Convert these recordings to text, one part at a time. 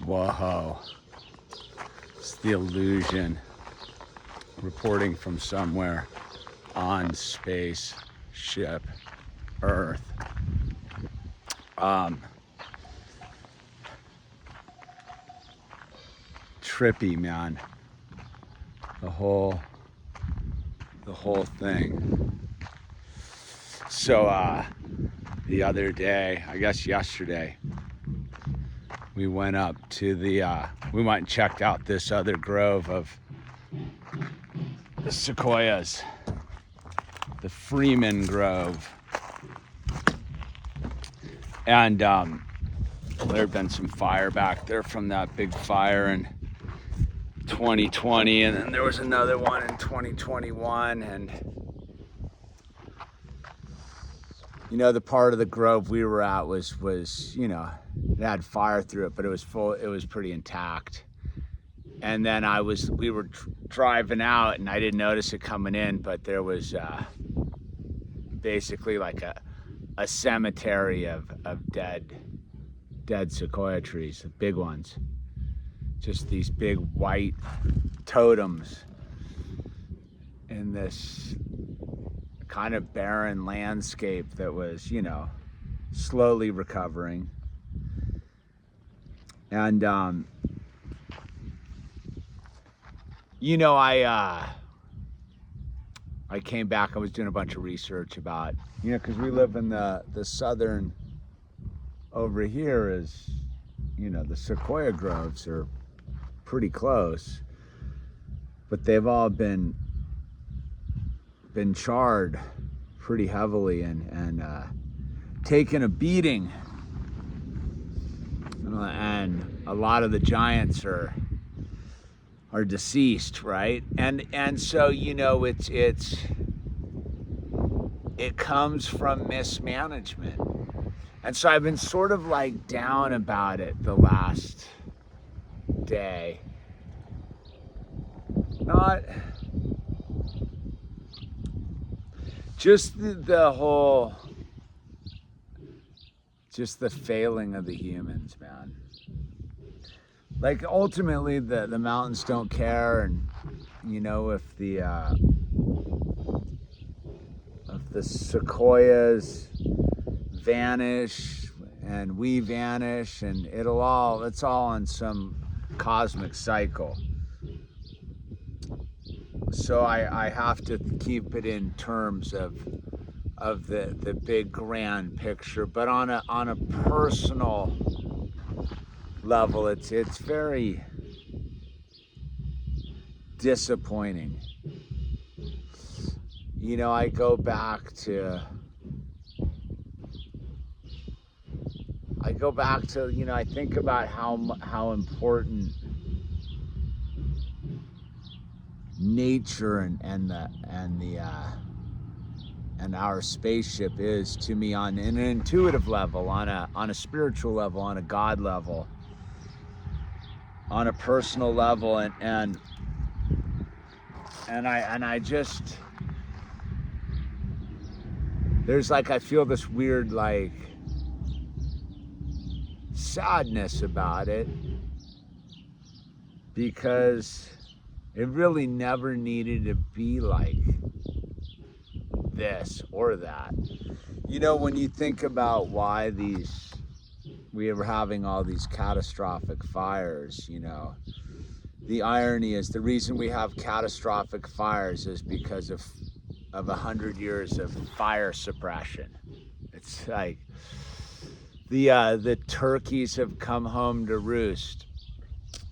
Whoa. It's the illusion. Reporting from somewhere on spaceship Earth. Trippy, man. The whole thing. So the other day, I guess yesterday, we went up to we went and checked out this other grove of the sequoias, the Freeman Grove. And there had been some fire back there from that big fire in 2020, and then there was another one in 2021. And you know, the part of the grove we were at was you know, it had fire through it, but it was full, it was pretty intact. And then we were driving out, and I didn't notice it coming in, but there was basically like a cemetery of dead sequoia trees, the big ones. Just these big white totems in this kind of barren landscape that was, you know, slowly recovering. And you know, I came back, I was doing a bunch of research about, you know, because we live in the southern, over here is, you know, the sequoia groves are pretty close, but they've all been charred pretty heavily and taken a beating. And a lot of the giants are deceased, right? And so, you know, it comes from mismanagement. And so I've been sort of like down about it the last day. Not just the whole, just the failing of the humans, man. Like ultimately the mountains don't care, and you know, if the sequoias vanish and we vanish, and it's all on some cosmic cycle. So I have to keep it in terms of the big grand picture, but on a personal level, it's very disappointing. You know, I go back to, you know, I think about how important nature and our spaceship is to me on an intuitive level, on a spiritual level, on a God level, on a personal level, and I just, there's like, I feel this weird like sadness about it, because it really never needed to be like this or that. You know, when you think about why we are having all these catastrophic fires, you know, the irony is the reason we have catastrophic fires is because of 100 years of fire suppression. It's like the turkeys have come home to roost.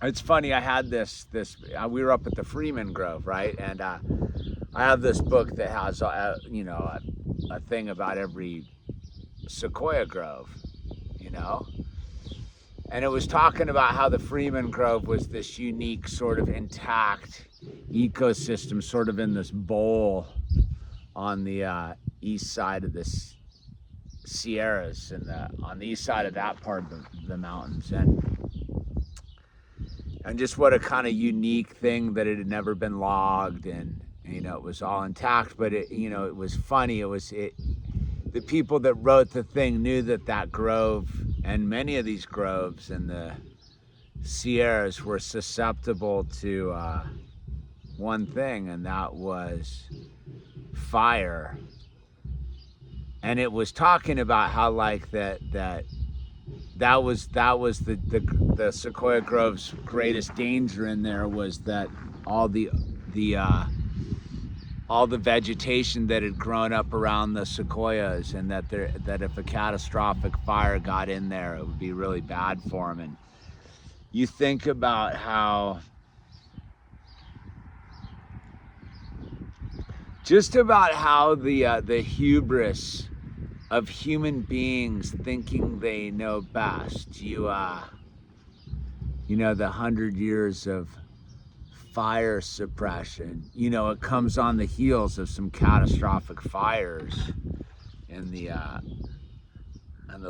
It's funny, I had this we were up at the Freeman Grove, right? And I have this book that has you know, a thing about every sequoia grove, you know? And it was talking about how the Freeman Grove was this unique sort of intact ecosystem, sort of in this bowl on the east side of the Sierras, and on the east side of that part of the mountains, and just what a kind of unique thing that it had never been logged, and you know, it was all intact. But it, you know, it was funny. The people that wrote the thing knew that grove and many of these groves in the Sierras were susceptible to one thing, and that was fire. And it was talking about how like that was the Sequoia Grove's greatest danger in there, was that all the vegetation that had grown up around the sequoias, and that if a catastrophic fire got in there, it would be really bad for them. And you think about how the hubris of human beings thinking they know best. You know, the 100 years of fire suppression, you know, it comes on the heels of some catastrophic fires in the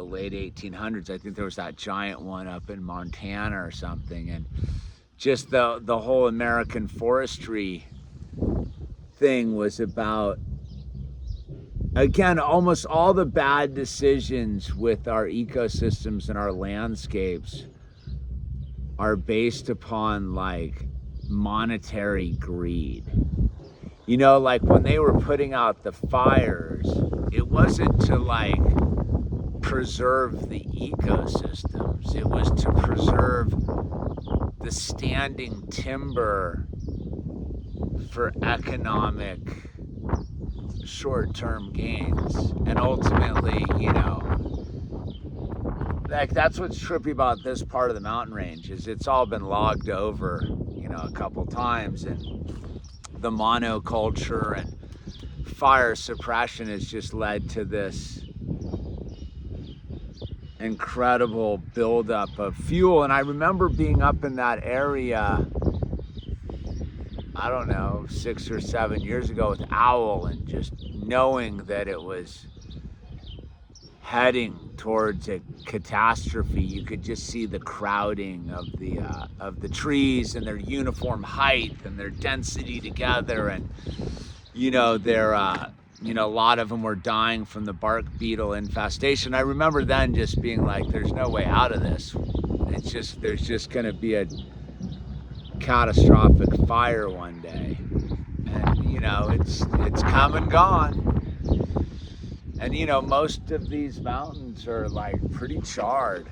late 1800s. I think there was that giant one up in Montana or something, and just the whole American forestry thing was about, again, almost all the bad decisions with our ecosystems and our landscapes are based upon like monetary greed. You know, like when they were putting out the fires, it wasn't to like preserve the ecosystems, it was to preserve the standing timber for economic short-term gains. And ultimately, you know, like that's what's trippy about this part of the mountain range, is it's all been logged over, you know, a couple times, and the monoculture and fire suppression has just led to this incredible buildup of fuel. And I remember being up in that area, I don't know, 6 or 7 years ago with Owl, and just knowing that it was heading towards a catastrophe. You could just see the crowding of the trees and their uniform height and their density together, and you know, you know, a lot of them were dying from the bark beetle infestation. I remember then just being like, there's no way out of this. It's just, there's just going to be a catastrophic fire one day, and you know, it's come and gone. And you know, most of these mountains are like pretty charred,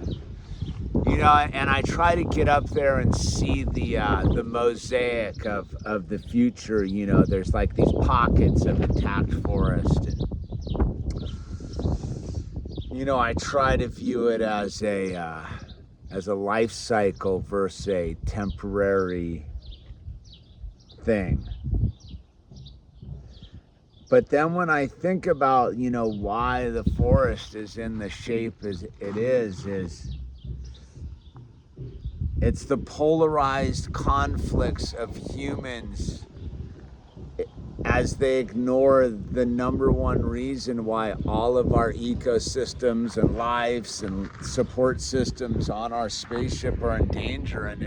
you know, and I try to get up there and see the mosaic of the future. You know, there's like these pockets of intact forest, and you know, I try to view it as a life cycle versus a temporary thing. But then when I think about, you know, why the forest is in the shape as it is it's the polarized conflicts of humans as they ignore the number one reason why all of our ecosystems and lives and support systems on our spaceship are in danger. And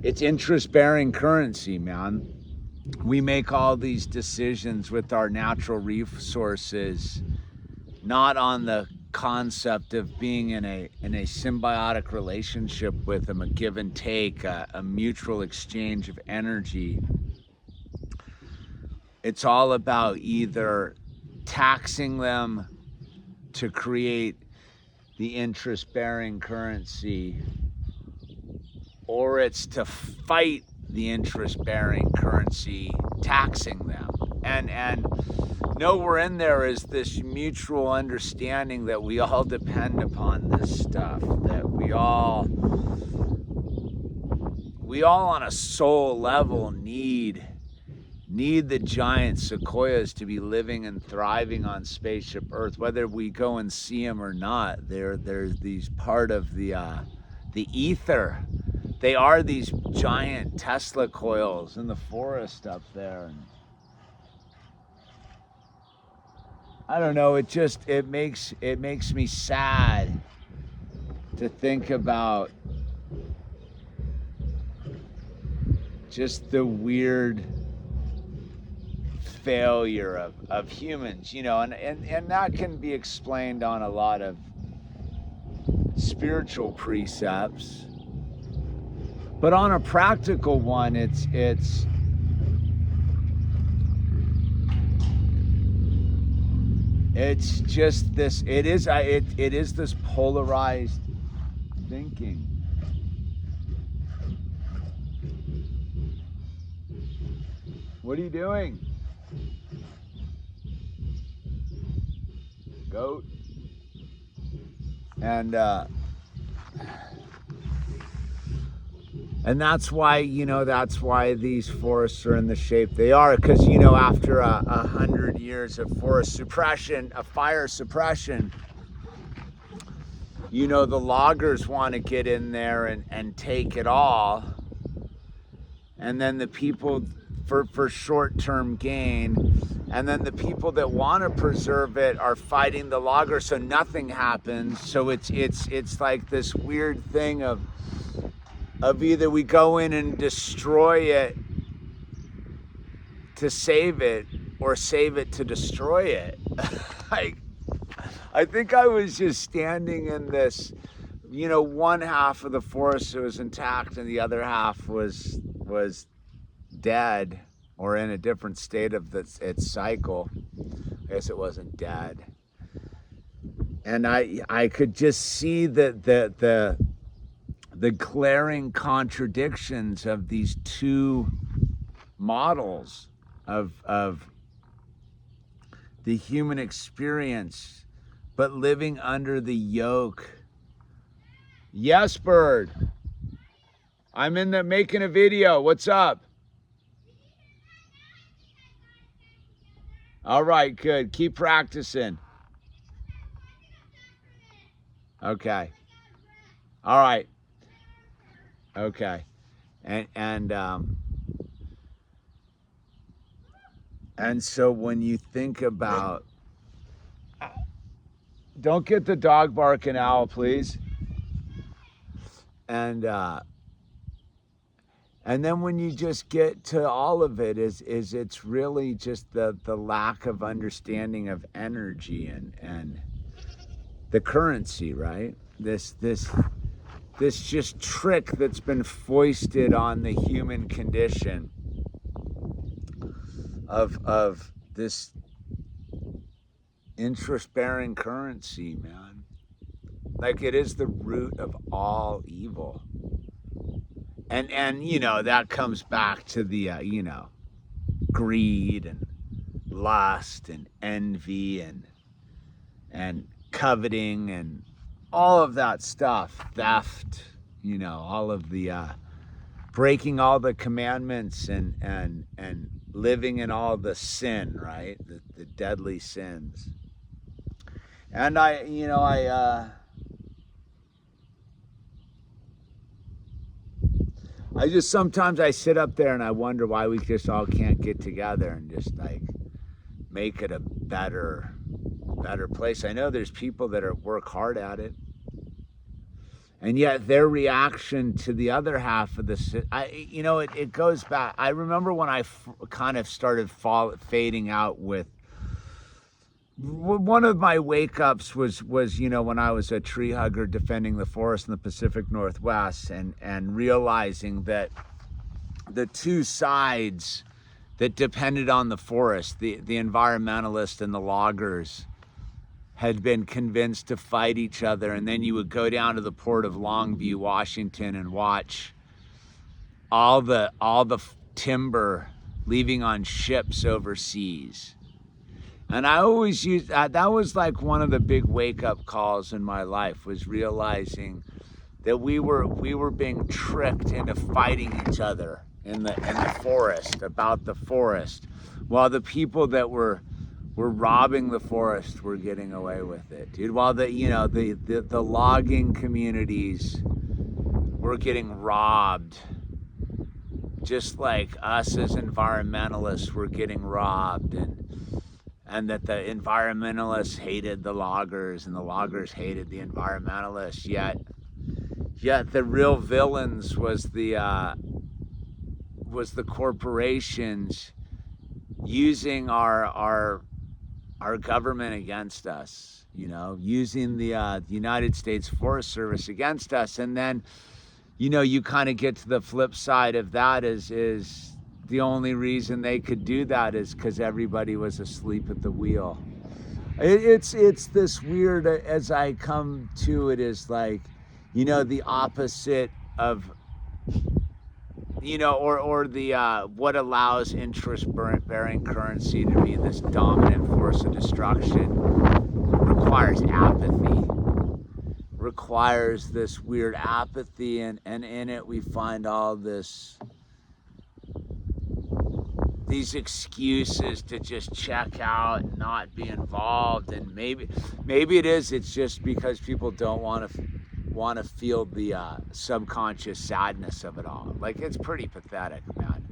it's interest-bearing currency, man. We make all these decisions with our natural resources not on the concept of being in a symbiotic relationship with them, a give and take, a mutual exchange of energy. It's all about either taxing them to create the interest-bearing currency, or it's to fight the interest-bearing currency, taxing them. And nowhere in there is this mutual understanding that we all depend upon this stuff, that we all on a soul level need the giant sequoias to be living and thriving on spaceship Earth, whether we go and see them or not. They're these part of the ether. They are these giant Tesla coils in the forest up there. And I don't know, it makes me sad to think about just the weird failure of humans, you know, and that can be explained on a lot of spiritual precepts. But on a practical one, it's just this, it is this polarized thinking. What are you doing? Goat. And that's why, that's why these forests are in the shape they are, because, after 100 years of forest suppression, of fire suppression, the loggers want to get in there and take it all. And then the people for short-term gain, and then the people that want to preserve it are fighting the loggers, so nothing happens. So it's like this weird thing of either we go in and destroy it to save it, or save it to destroy it. I think I was just standing in this, one half of the forest was intact and the other half was dead, or in a different state of its cycle. I guess it wasn't dead. And I could just see the glaring contradictions of these two models of the human experience, but living under the yoke. Yes, Bird. I'm in there making a video. What's up? All right, good. Keep practicing. Okay. All right. Okay. And so when you think about, don't get the dog barking, Owl, please. And then when you just get to all of it, is it's really just the lack of understanding of energy and the currency, right? This just trick that's been foisted on the human condition of this interest-bearing currency, man. Like, it is the root of all evil. And that comes back to the greed and lust and envy and coveting and all of that stuff, theft, all of the breaking all the commandments and living in all the sin, right? The deadly sins. And I just, sometimes I sit up there and I wonder why we just all can't get together and just like make it a better place. I know there's people that work hard at it, and yet their reaction to the other half of this, it goes back. I remember when I kind of started fading out with, one of my wake ups was when I was a tree hugger defending the forest in the Pacific Northwest, and realizing that the two sides that depended on the forest, the environmentalists and the loggers, had been convinced to fight each other. And then you would go down to the port of Longview, Washington, and watch all the timber leaving on ships overseas. And I always used that was like one of the big wake-up calls in my life, was realizing that we were being tricked into fighting each other in the forest, about the forest, while the people that were robbing the forest were getting away with it, dude. While the logging communities were getting robbed, just like us as environmentalists were getting robbed, and that the environmentalists hated the loggers and the loggers hated the environmentalists. Yet the real villains was the corporations using our government against us, using the United States Forest Service against us. And then you know, you kind of get to the flip side of that is the only reason they could do that is because everybody was asleep at the wheel. It's this weird, as I come to it, is like, you know, the opposite of, you know, or the what allows interest-bearing currency to be this dominant force of destruction requires apathy. Requires this weird apathy, and in it we find all these excuses to just check out and not be involved. And maybe it's just because people don't want to feel the subconscious sadness of it all. Like, it's pretty pathetic, man.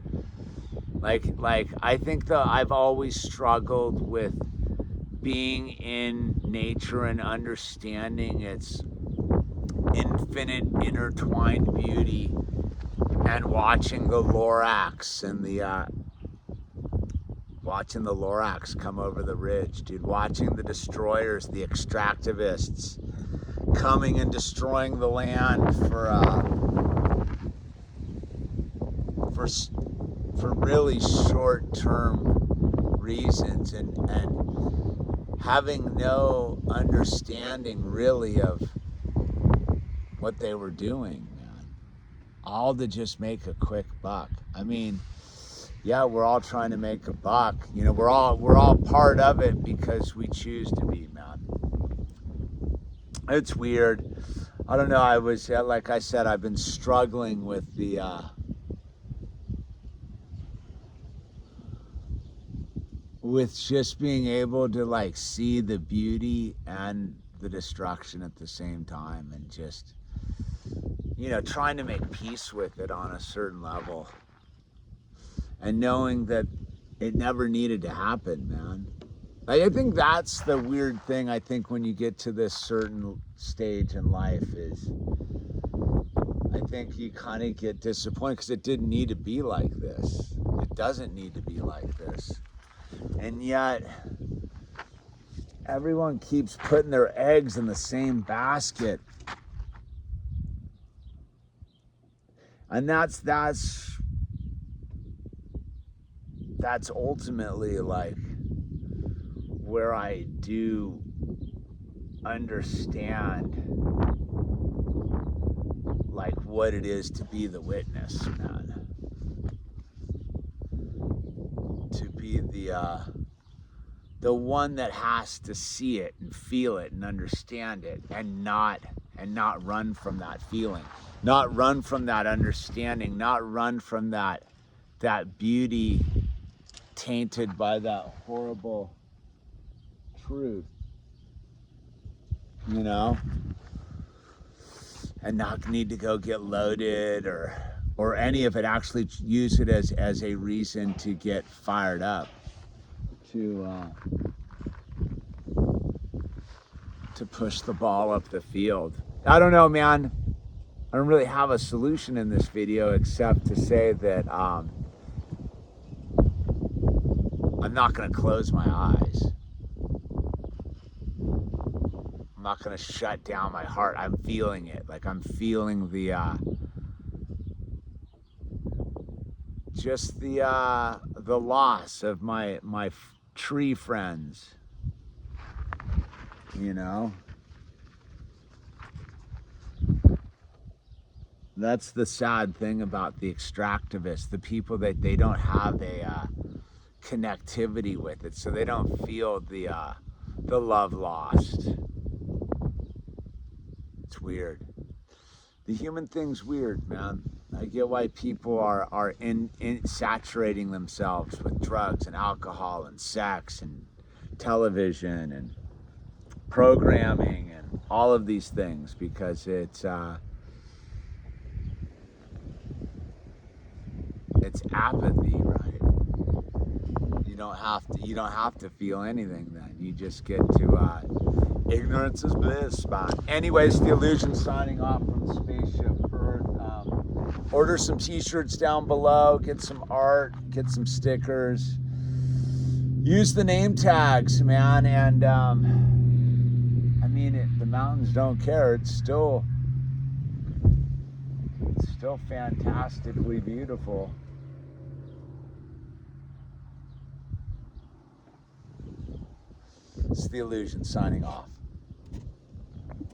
Like I think I've always struggled with being in nature and understanding its infinite intertwined beauty, and watching the Lorax and watching the Lorax come over the ridge, dude. Watching the destroyers, the extractivists, coming and destroying the land for really short-term reasons, and having no understanding really of what they were doing, man. All to just make a quick buck. I mean, yeah, we're all trying to make a buck. You know, we're all part of it because we choose to be, man. It's weird. I don't know. I was, like I said, I've been struggling with with just being able to like see the beauty and the destruction at the same time, and just, you know, trying to make peace with it on a certain level, and knowing that it never needed to happen, man. Like, I think that's the weird thing. I think when you get to this certain stage in life is, I think you kind of get disappointed because it didn't need to be like this. It doesn't need to be like this. And yet, everyone keeps putting their eggs in the same basket. And that's ultimately like where I do understand like what it is to be the witness, man. To be the one that has to see it and feel it and understand it, and not run from that feeling, not run from that understanding, not run from that beauty tainted by that horrible truth, you know, and not need to go get loaded or any of it. Actually use it as a reason to get fired up, to push the ball up the field. I don't know, man. I don't really have a solution in this video except to say that I'm not going to close my eyes. I'm not going to shut down my heart. I'm feeling it. Like, I'm feeling just the loss of my tree friends, you know. That's the sad thing about the extractivists, the people that they don't have a connectivity with it, so they don't feel the love lost. It's weird. The human thing's weird, man. I get why people are saturating themselves with drugs and alcohol and sex and television and programming and all of these things, because it's apathy, right? You don't have to feel anything then. You just get to ignorance is bliss, man. Anyways, The Illusion signing off from Spaceship Earth. Order some t-shirts down below, get some art, get some stickers. Use the name tags, man, and I mean, the mountains don't care. It's still It's still fantastically beautiful. It's the Illusion signing off.